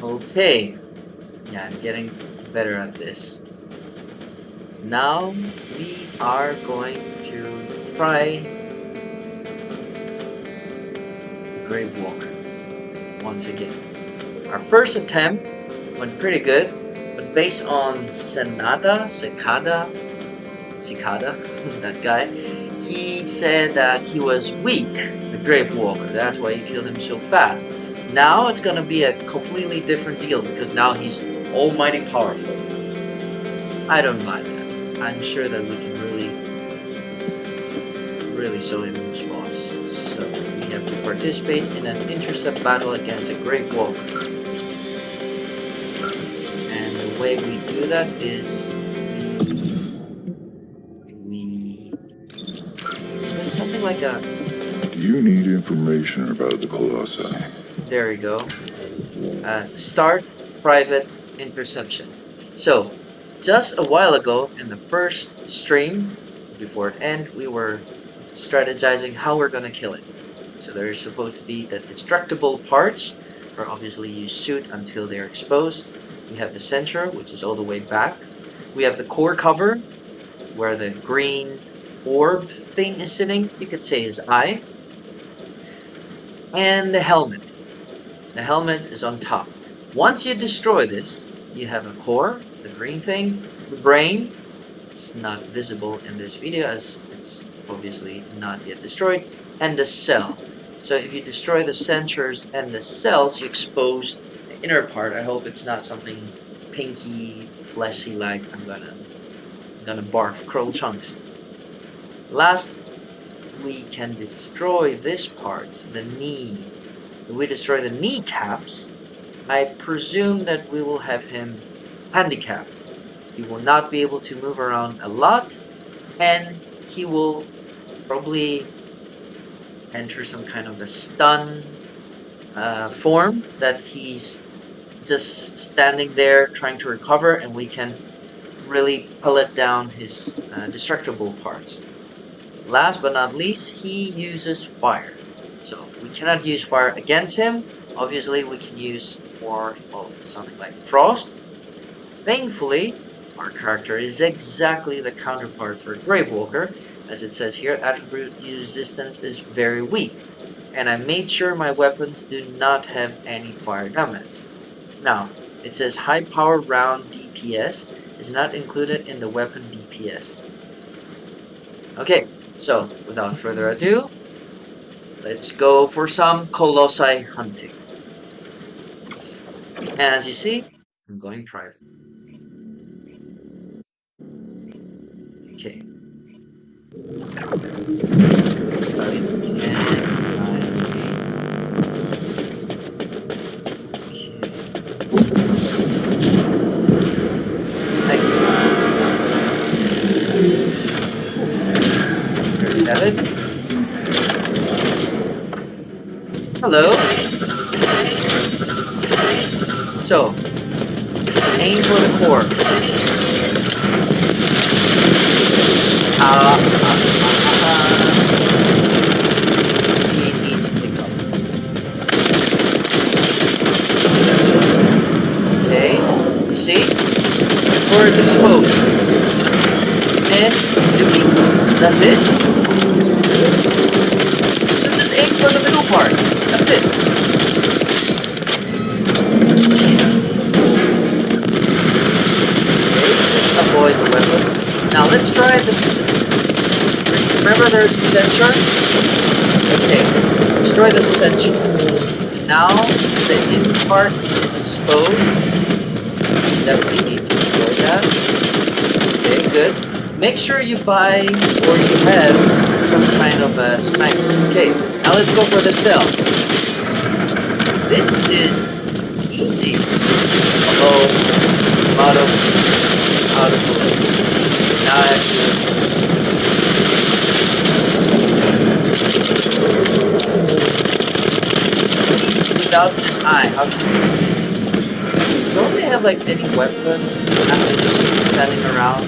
Okay. Yeah, I'm getting better at this. Now we are going to try the Grave Walker once again. Our first attempt went pretty good, but based on Cicada, that guy, he said that he was weak, the Grave Walker. That's why he killed him so fast. Now it's gonna be a completely different deal because now he's almighty powerful. I don't buy that. I'm sure that we can really show him who's boss. So we have to participate in an intercept battle against a Grave Walker. And the way we do that is there's something like a... You need information about the Colossus. There we go. Start private interception. So, just a while ago in the first stream, before it ended, we were strategizing how we're gonna kill it. So there's supposed to be the destructible parts, where obviously you shoot until they're exposed. We have the center, which is all the way back. We have the core cover, where the green orb thing is sitting. You could say his eye. And the helmet. The helmet is on top. Once you destroy this, you have a core, the green thing, the brain. It's not visible in this video as it's obviously not yet destroyed, and the cell. So if you destroy the sensors and the cells, you expose the inner part. I hope it's not something pinky, fleshy like I'm gonna barf curl chunks. Last, we can destroy this part, the knee. If we destroy the kneecaps, I presume that we will have him handicapped. He will not be able to move around a lot, and he will probably enter some kind of a stun form that he's just standing there trying to recover, and we can really pellet down his destructible parts. Last but not least, he uses fire. So we cannot use fire against him. Obviously, we can use more of something like frost. Thankfully, our character is exactly the counterpart for Grave Walker. As it says here, attribute resistance is very weak. And I made sure my weapons do not have any fire damage. Now, it says high power round DPS is not included in the weapon DPS. Okay, so without further ado, let's go for some Colossi hunting. And as you see, I'm going private. Okay. Starting again. Excellent. There you have it. Hello. So, aim for the core. You need to pick up. Okay, you see? The core is exposed. And that's it. So just aim for the middle part. That's it. Avoid the weapons. Now let's try this. Remember there's a sensor? Okay, destroy the sensor. And now the in part is exposed. Definitely need to destroy that. Okay, good. Make sure you buy or you have some kind of a sniper. Okay, now let's go for the cell. This is easy. Although out of bullets. Now I have to he's without an eye. How can we see? Don't they have like any weapon? I'm just standing around.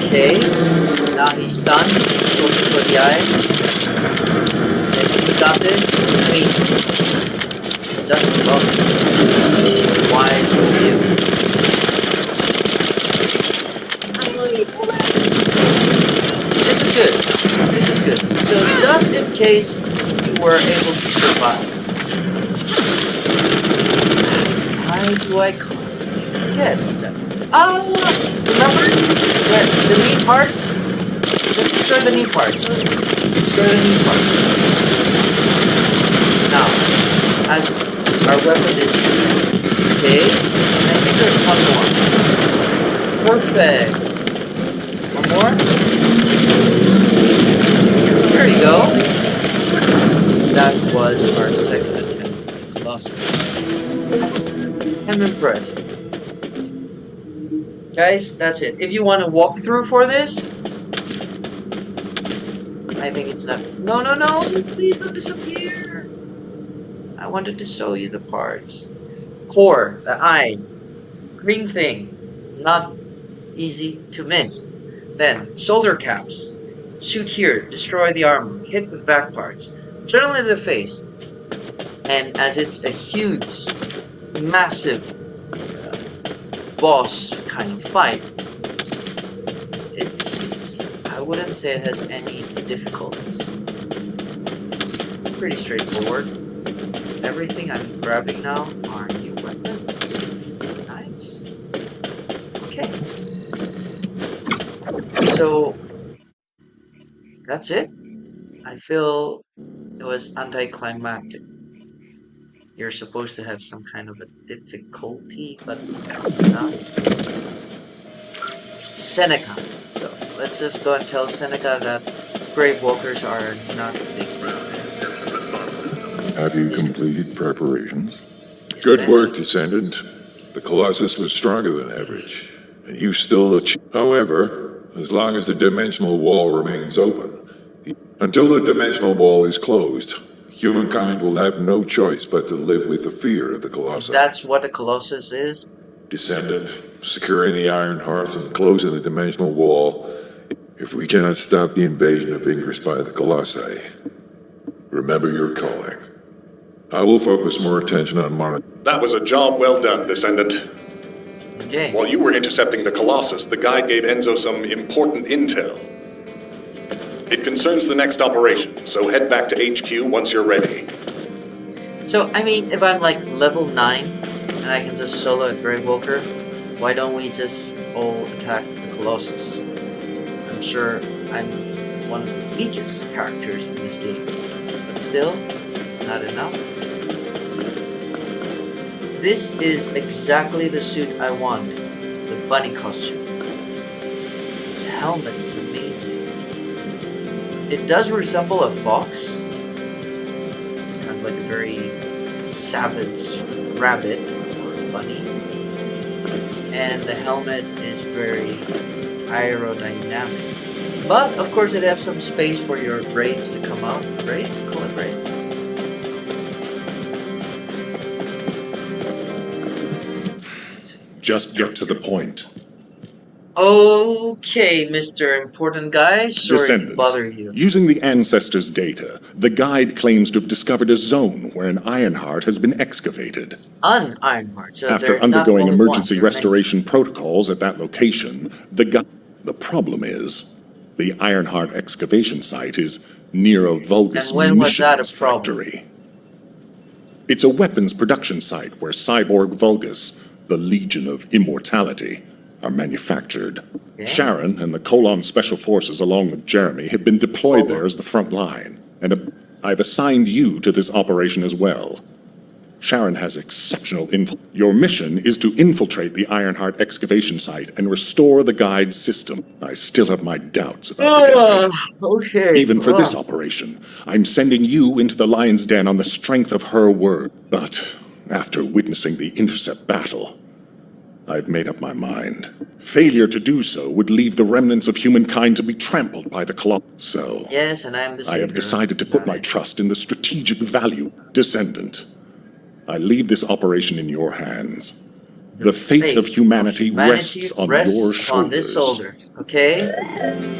Okay. Now he's stunned. Looking for the eye. I think we got this. I mean, just Colossus. Wise of you. This is good. This is good. So just in case you were able to survive. Why do I constantly forget that? Ah! Remember? The knee parts? Let's destroy the knee parts. Destroy the knee parts. Now, as our weapon is okay, and I think there's one more. Perfect. One more. There you go. That was our second attempt at Colossus. I'm impressed. Guys, that's it. If you want a walkthrough for this, I think it's not. No, no, no! Please don't disappear! I wanted to show you the parts. Core, the eye, green thing, not easy to miss. Then, shoulder caps. Shoot here, destroy the armor, hit with back parts. Generally the face. And as it's a huge, massive boss kind of fight, I wouldn't say it has any difficulties. Pretty straightforward. Everything I'm grabbing now are new weapons. Nice. Okay. So that's it. I feel it was anticlimactic. You're supposed to have some kind of a difficulty, but that's not. Seneca. So let's just go and tell Seneca that grave walkers are not a big deal. Have you completed preparations? Good work, Descendant. The Colossus was stronger than average, and you still achieved. However, as long as the dimensional wall remains open, until the dimensional wall is closed, humankind will have no choice but to live with the fear of the Colossus. That's what a Colossus is? Descendant, securing the Iron Hearts and closing the dimensional wall. If we cannot stop the invasion of Ingress by the Colossi, remember your calling. I will focus more attention on monitoring. That was a job well done, Descendant. Okay. While you were intercepting the Colossus, the guide gave Enzo some important intel. It concerns the next operation, so head back to HQ once you're ready. So, I mean, if I'm like level 9 and I can just solo a Grave Walker, why don't we just all attack the Colossus? I'm sure I'm one of the weakest characters in this game, but still, it's not enough. This is exactly the suit I want, the bunny costume. This helmet is amazing. It does resemble a fox. It's kind of like a very savage rabbit or bunny. And the helmet is very aerodynamic. But, of course, it has some space for your braids to come out. Braids? Call it braids. Just get to the point. Okay, Mr. Important Guy. Sorry Descendant, to bother you. Using the Ancestors' data, the guide claims to have discovered a zone where an Ironheart has been excavated. An Ironheart. So After undergoing emergency restoration protocols at that location, the problem is, the Ironheart excavation site is near a Vulgus And when was that a munitions problem? factory. It's a weapons production site where Cyborg Vulgus, the Legion of Immortality, are manufactured. Okay. Sharon and the Colon Special Forces, along with Jeremy, have been deployed Solo. there as the front line, and I've assigned you to this operation as well. Sharon has exceptional info. Your mission is to infiltrate the Ironheart excavation site and restore the guide system. I still have my doubts about the guide. Okay. Even for this operation, I'm sending you into the Lion's Den on the strength of her word. But after witnessing the intercept battle, I've made up my mind. Failure to do so would leave the remnants of humankind to be trampled by the Colossus. So, Yes, and I am the I savior. have decided to put my trust in the strategic value, Descendant. I leave this operation in your hands. The fate of humanity rests on your upon this shoulder. shoulders. Okay?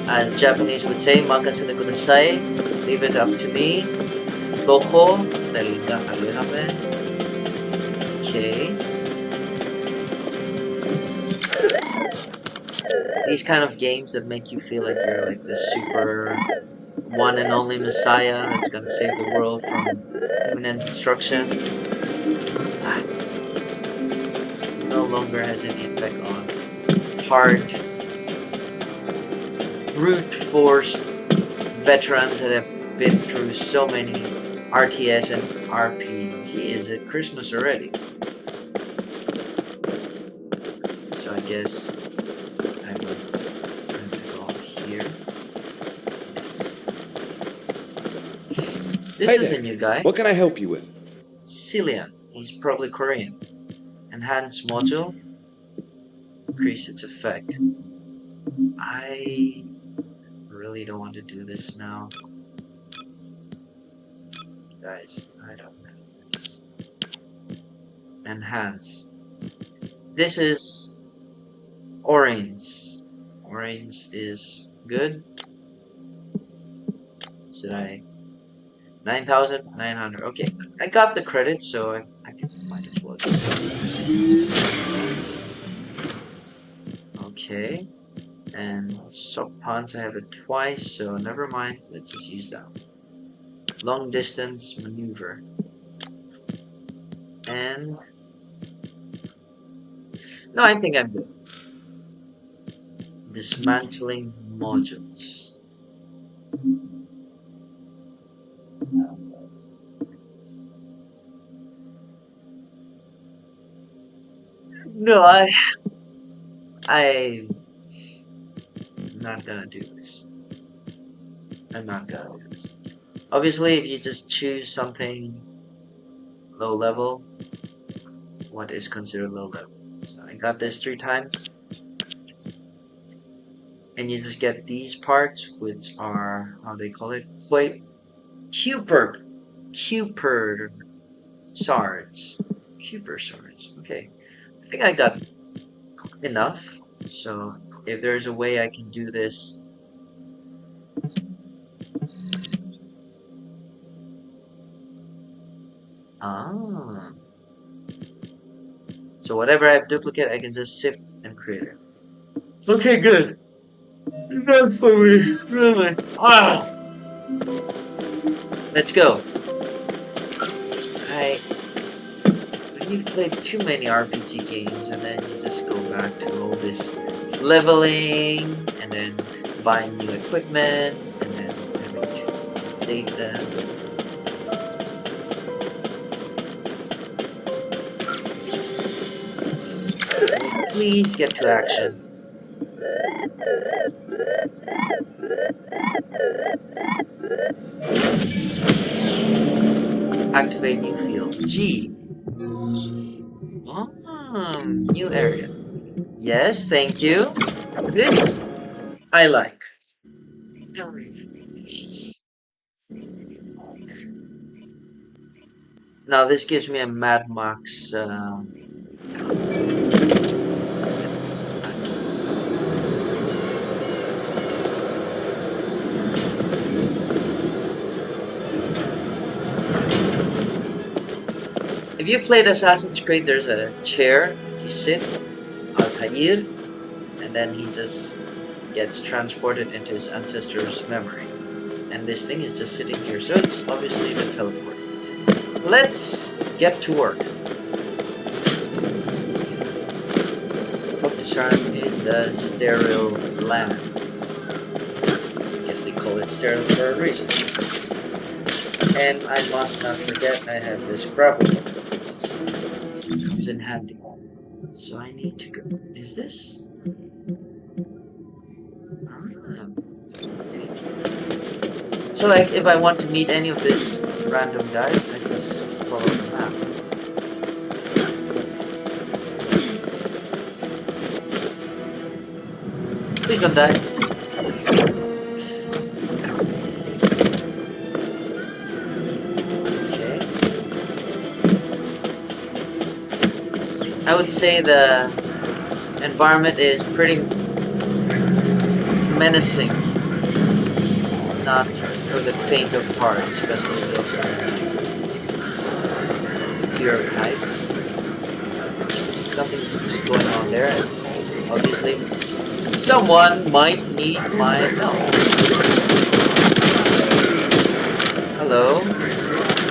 As Japanese would say, makasete kudasai. Leave it up to me. Toho. Stellinga Karuhame. Okay. These kind of games that make you feel like you're like the super one and only messiah that's gonna save the world from imminent destruction no longer has any effect on hard, brute force veterans that have been through so many RTS and RPG. Is it Christmas already? So I guess I'm going to go here. Yes. This is a new guy. What can I help you with? Cillian. He's probably Korean. Enhance module. Increase its effect. I really don't want to do this now. Guys, I don't have this. Enhance. This is orange. Orange is good. Should I? 9,900. Okay, I got the credit, so I can might as well. Okay, and sock punch I have it twice, so never mind. Let's just use that. Long distance maneuver. And no, I think I'm good. Dismantling modules. No, I'm not gonna do this. I'm not gonna do this. Obviously, if you just choose something low level, what is considered low level? So I got this 3 times. And you just get these parts, which are, how they call it? Cooper shards. Cooper shards. Okay. I think I got enough. So if there's a way I can do this. Ah. So whatever I have duplicate, I can just sift and create it. Okay, good. Enough for me, really. Ah. Let's go. You've played too many RPG games, and then you just go back to all this leveling, and then buying new equipment, and then having to update them. Please get to action. Activate new field. G. New area. Yes, thank you. This I like. Now this gives me a Mad Max. If you played Assassin's Creed, there's a chair you sit, Altair, and then he just gets transported into his ancestor's memory. And this thing is just sitting here, so it's obviously the teleport. Let's get to work. Talk to Sharon in the sterile land. I guess they call it sterile for a reason. And I must not forget I have this grapple hook. It comes in handy. So I need to go. Is this? Okay. So like if I want to meet any of these random guys, I just follow the map. Please don't die. Okay. I would say the environment is pretty menacing. It's not for the faint of heart, especially those in fear of heights. Something's going on there, and obviously someone might need my help. Hello.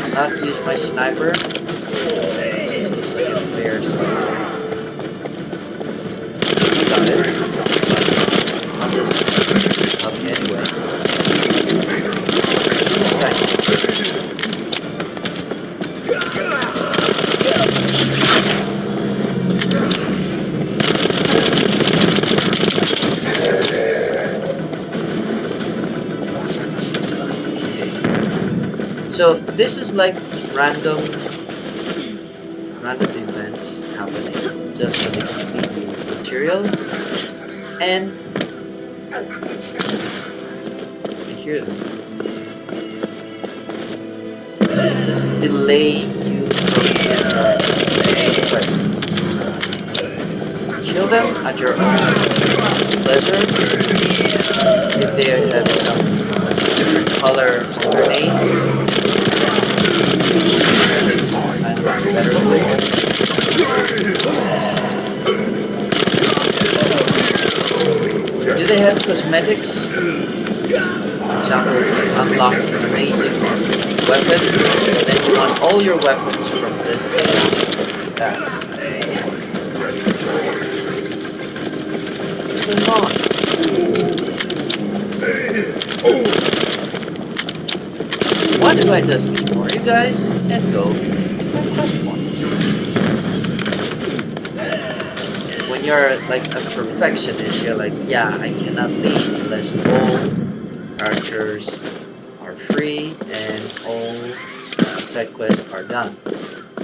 I'll not use my sniper. This looks like a fair sniper. Got it. I'll just help you anyway. So this is like random events happening just so they can feed you materials, and you hear them. Just delay you from your quest. Kill them at your own pleasure. If they have some different color grenades, better look. Do they have cosmetics? For example, you unlock an amazing weapon, then you want all your weapons from this thing like that. What's going on? Why do I just ignore you guys and go to my quest point? When you're like a perfectionist, you're like, yeah, I cannot leave unless all characters are free and all side quests are done.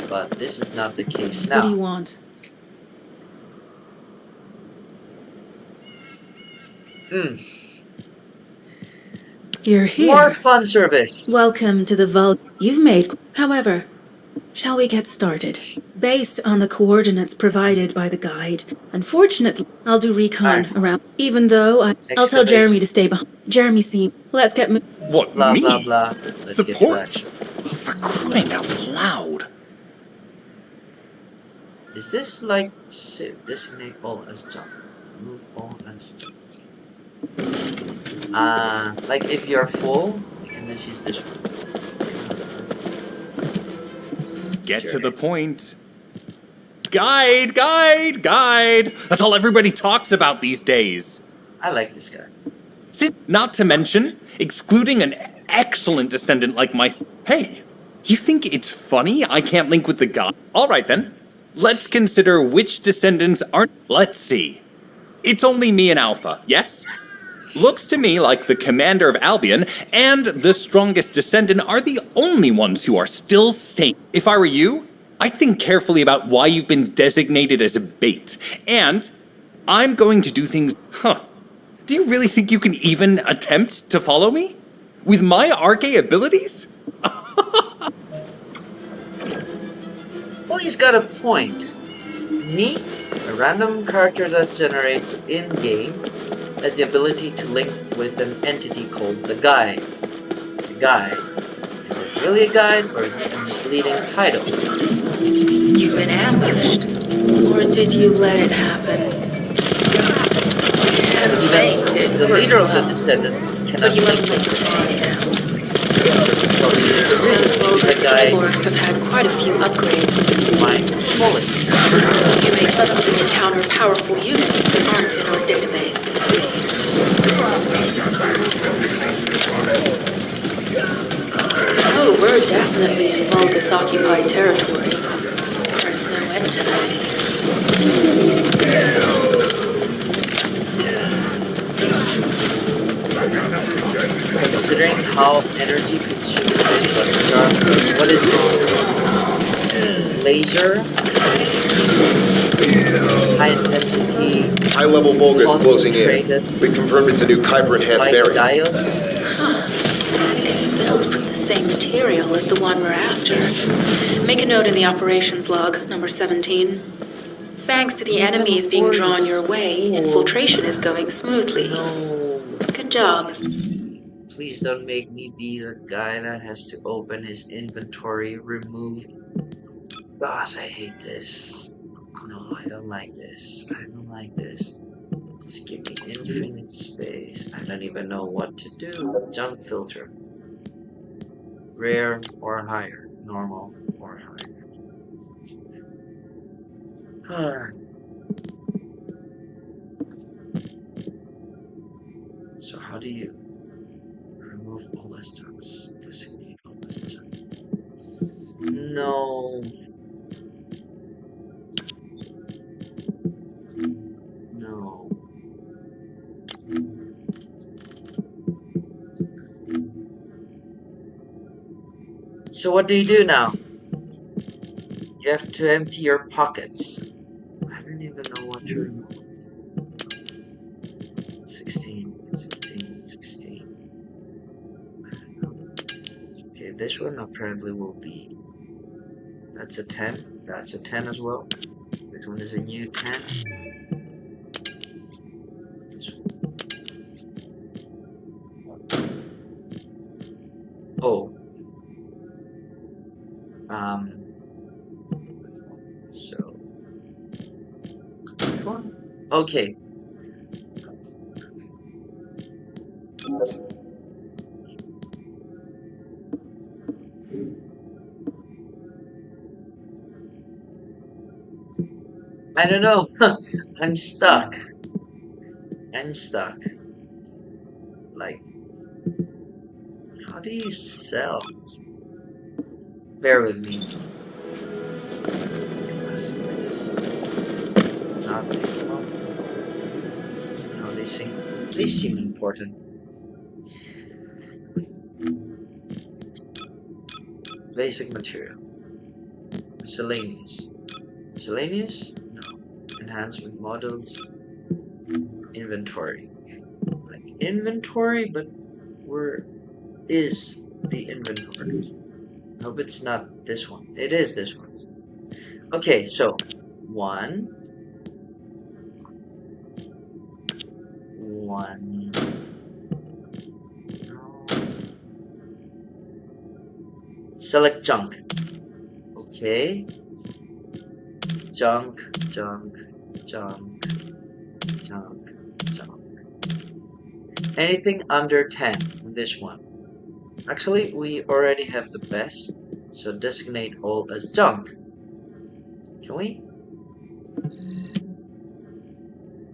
But this is not the case now. What do you want? You're here. More fun service. Welcome to the vault you've made. However, shall we get started? Based on the coordinates provided by the guide, unfortunately, I'll do recon around. Even though I'll tell Jeremy to stay behind. Jeremy, see, let's get moving. What, Blah me? blah blah. Let's Support? get Oh, for crying out loud. Is this like designate all as jump? Move all as jump. Like if you're full, you can just use this one. Get to the point. Guide, guide, guide. That's all everybody talks about these days. I like this guy. Not to mention, excluding an excellent descendant like my... Hey, you think it's funny I can't link with the god? All right then. Let's consider which descendants aren't... Let's see. It's only me and Alpha, yes? Looks to me like the commander of Albion and the strongest descendant are the only ones who are still sane. If I were you, I'd think carefully about why you've been designated as a bait. And I'm going to do things... Do you really think you can even attempt to follow me? With my arcane abilities? Well, he's got a point. Me, a random character that generates in-game, has the ability to link with an entity called the Guide. It's a guide. Is it really a guide, or is it a misleading title? You've been ambushed. Or did you let it happen? Even the leader of the Descendants cannot But you link must with make the guide. Explorers have had quite a few upgrades. Mind qualities. You may suddenly encounter powerful units that aren't in our database. Oh, we're definitely in Vulgus occupied territory. There's no end to that. Considering how energy consuming this weapons are, what is this? Laser? High intensity. High level Vulgus closing in. Concentrated We confirmed it's a new Kuiper enhanced light variant. diodes. It's built from the same material as the one we're after. Make a note in the operations log, number 17. Thanks to the enemies being drawn your way, infiltration is going smoothly. No. Good job. Please don't make me be the guy that has to open his inventory, remove. Gosh, I hate this. No, I don't like this. I don't like this. Just give me infinite space. I don't even know what to do. Junk filter. Rare or higher. Normal or higher. So how do you remove all the stocks? Designate all the stocks. No. No. So what do you do now? You have to empty your pockets. I don't even know what to remove. 16, 16, 16. Okay, this one apparently will be. That's a 10. That's a 10 as well. This one is a new 10. This one. Oh. So. Which one? Okay. I don't know. I'm stuck. I'm stuck. Like, how do you sell? Bear with me. I just not. No, they seem important. Basic material. Miscellaneous. Miscellaneous? No. Enhancement models. Inventory. Like inventory, but where is the inventory? I hope it's not this one. It is this one. Okay, so 1. Select junk. Okay. Junk, junk, junk, junk, junk. Anything under 10 in this one. Actually, we already have the best, so designate all as junk. Can we?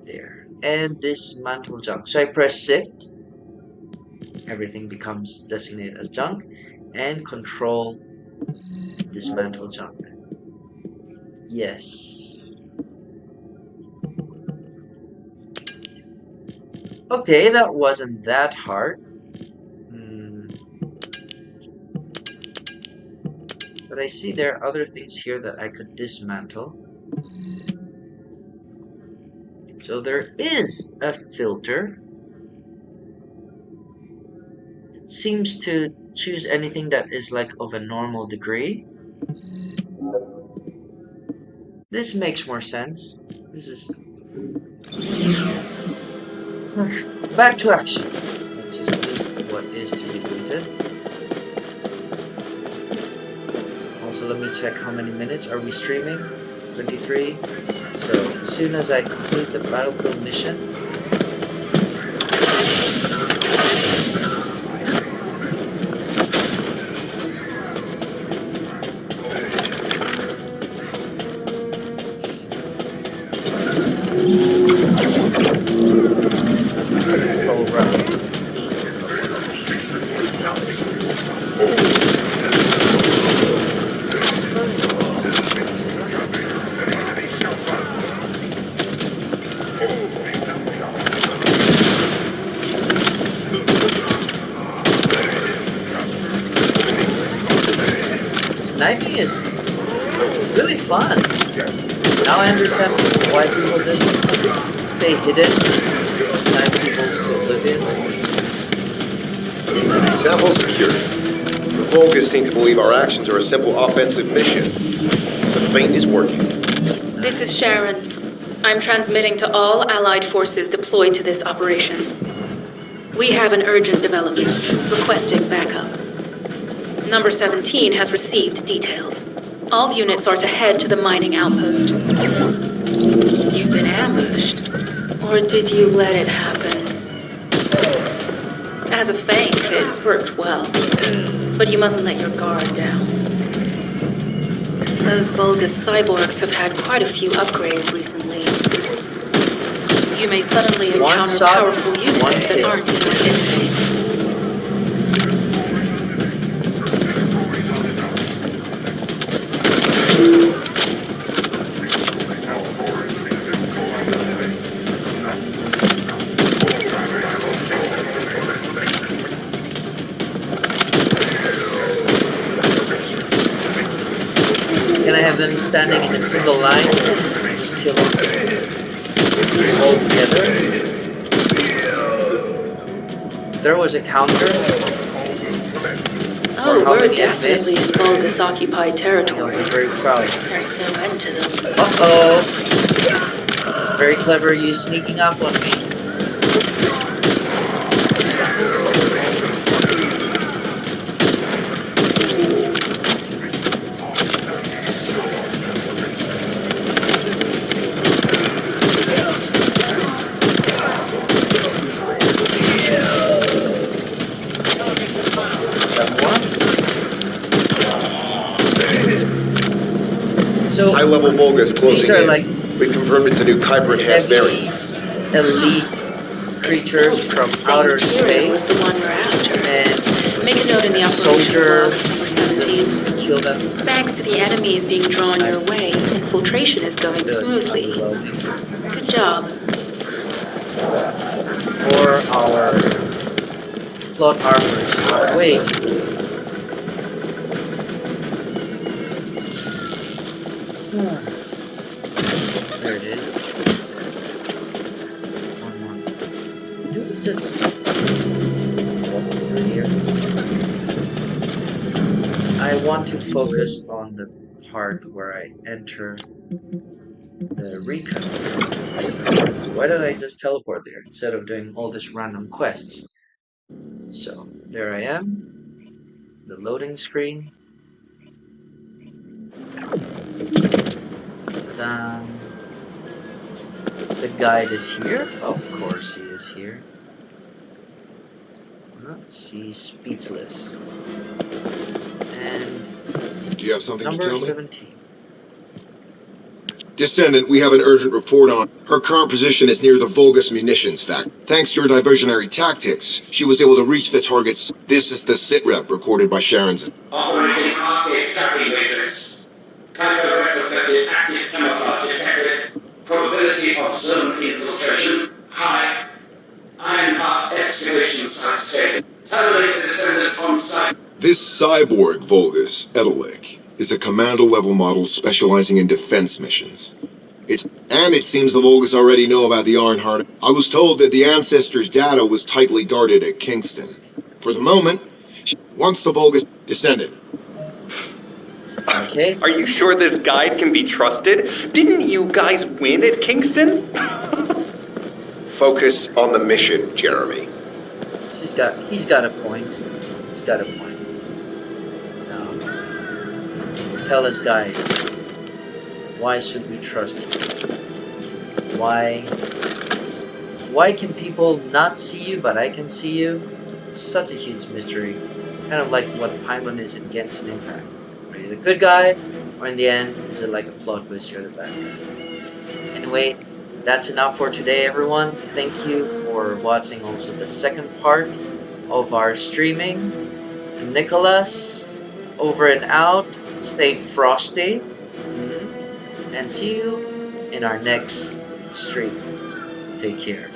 There. And dismantle junk. So I press shift. Everything becomes designated as junk. And control dismantle junk. Yes. Okay, that wasn't that hard. But I see there are other things here that I could dismantle. So there is a filter. Seems to choose anything that is like of a normal degree. This makes more sense. This is back to action. Let's just delete what is to be deleted. Also, let me check how many minutes are we streaming. 23. So as soon as I complete the battlefield mission, sniping is really fun. Now I understand why people just stay hidden, snipe people to oblivion. Sample secured. The Vulgus seem to believe our actions are a simple offensive mission. The feint is working. This is Sharon. I'm transmitting to all Allied forces deployed to this operation. We have an urgent development, requesting backup. Number 17 has received details. All units are to head to the mining outpost. You've been ambushed. Or did you let it happen? As a feint, it worked well. But you mustn't let your guard down. Those Vulgus cyborgs have had quite a few upgrades recently. You may suddenly encounter powerful units that aren't in our interface. Can I have them standing in a single line? Just kill them all together. There was a counter. Oh, we're definitely in Vulgus occupied territory. I'm very proud. There's no end to them. Uh-oh. Very clever, you sneaking up on me. So high-level Vulgus closing these are in. like We confirmed it's a new Kuiper-enhanced heavy, variant. elite creatures from outer space. Was the one we're after. And make a note in the soldier operations log, number 17. just kill them. Thanks to the enemies being drawn your way, infiltration is going smoothly. Good job. For our plot armors. Wait. There it is. One more. Do we just walk through here? I want to focus on the part where I enter the recon. So why don't I just teleport there instead of doing all these random quests? So there I am. The loading screen. The guide is here. Of course he is here. She's speechless. And Do you have something to number tell me? 17. Descendant, we have an urgent report on. Her current position is near the Vulgus munitions factory. Thanks to your diversionary tactics, she was able to reach the targets. This is the sitrep recorded by Sharon's. Operating arcade tracking matrix. Kuiper retrofitted active camouflage detected. Probability of zone infiltration high. Ironheart excavation site stated. Terminate the Descendant on site. This cyborg Vulgus, Edelik, is a commando-level model specializing in defense missions. It seems the Vulgus already know about the Ironheart. I was told that the Ancestors' data was tightly guarded at Kingston. For the moment, once the Vulgus Descendant. Okay. Are you sure this guide can be trusted? Didn't you guys win at Kingston? Focus on the mission, Jeremy. He's got a point. He's got a point. Now, tell us, guys, why should we trust you? Why can people not see you, but I can see you? It's such a huge mystery. Kind of like what Paimon is in Genshin Impact. Are you the good guy, or in the end, is it like a plot twist, you're the bad guy? Anyway, that's enough for today, everyone. Thank you for watching also the second part of our streaming. And Nicholas, over and out. Stay frosty. And see you in our next stream. Take care.